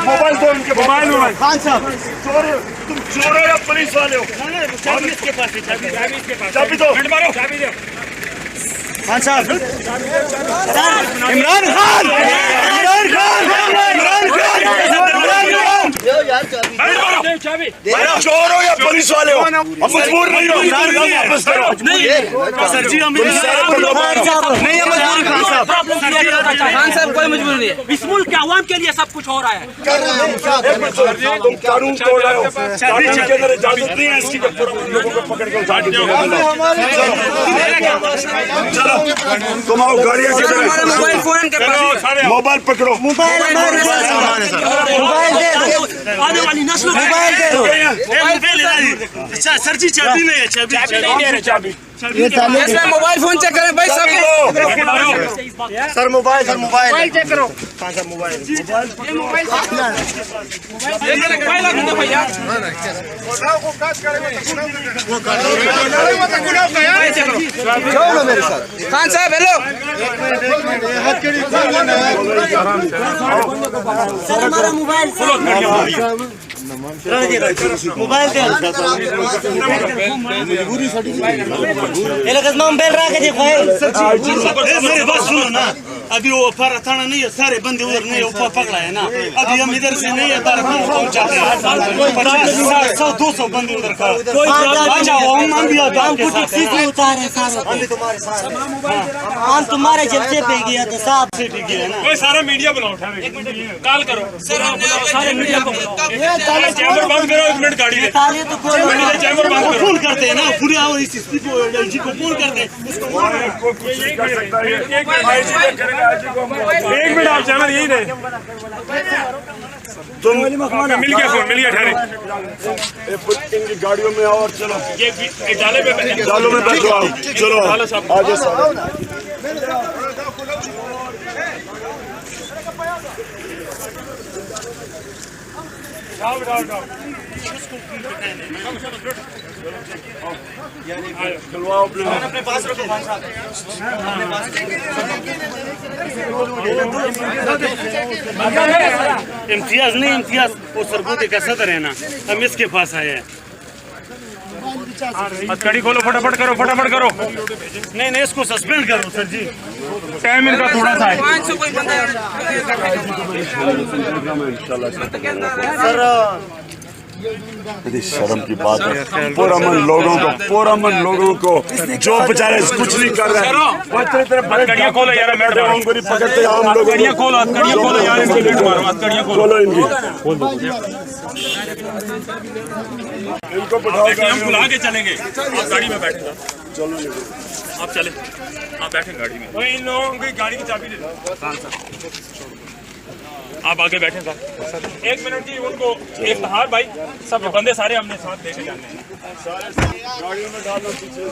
Mobile दो उनके, mobile Khan साहब तुम चोर हो या पुलिस वाले हो? चाबी इसके पास है, चाबी दो, चाबी दो खान साहब। इमरान खान, इमरान खान, इमरान खान, चोर हो या पुलिस वाले हो? अब मजबूर नहीं हो, वापस करो। नहीं सर जी, हम नहीं है मजबूर। खान साहब, खान साहब कोई मजबूरी नहीं है, इस मुल्क के अवाम के लिए सब कुछ हो रहा है। तुम कानून तोड़ रहे हो, कानून के अंदर इजाजत नहीं है इसकी, लोगों को पकड़ के उठा के चलो तुम आओ, गाड़ियाँ मोबाइल फोन के पास, मोबाइल पकड़ो, मोबाइल आने वाली नस्ल मोबाइल दे दो। सर जी चाबी नहीं है, चाबी इसमें मोबाइल फोन चेक करें भाई सब। सर मोबाइल चेक करो। सर मोबाइल भैया खान साहब हेलो। सर हमारा मोबाइल मोबाइल दे मोबाइल रहा के देखो। मेरे बात सुनो ना, अभी वो फारा थाना नहीं है, सारे बंदे उधर नहीं ऊपर पकड़ा है ना, अभी हम इधर से नहीं है पहुंचाते हैं, 50-100-200 बंदे उधर खड़ा। हम भी उतारे हम तुम्हारे जलसे पे गया तो साहब से ठीक है ना। कोई सारा मीडिया बुलाओ, कॉल करो सारे मीडिया को, चैम्बर बंद करो, 1 मिनट गाड़ी ले, चैम्बर बंद करो, फोन करते हैं ना, पूरे आओ इस को एलजी को फोन करते हैं। 1 मिनट आप चैनल यही रहे, तुम मिल गया फोन, मिल गया, ठहरे इनकी गाड़ियों में आओ और चलो, ये जाले में बैठो, आओ चलो आगे अपने पास रखो। इम्तियाज नहीं, इम्तियाज वो सरगोदे का सदर है ना, हम इसके पास आए हैं। हथकड़ी खोलो, फटाफट करो, फटाफट करो। नहीं इसको सस्पेंड करो सर जी, टाइम इनका थोड़ा सा है। 500 कोई बंदा सर शर्म की बात है, पुरअमन लोगों को जो बेचारे कुछ नहीं कर रहे हैं, हथकड़ियाँ खोलो यार, पकड़ते आम लोग, हथकड़ियाँ खोलो यार, इनकी लीड मारो, हथकड़ियाँ खोलो इनकी, इनको बैठाओ, हम बुला के चलेंगे, आप गाड़ी में बैठे, चलो आप चले, आप बैठे गाड़ी में, इन लोगों की गाड़ी की चाबी दे दो, आप आगे बैठे साहब। 1 मिनट जी, उनको इफ्तिखार भाई, सब बंदे सारे हमने साथ लेके जाने हैं। गाड़ियों में डालना पीछे।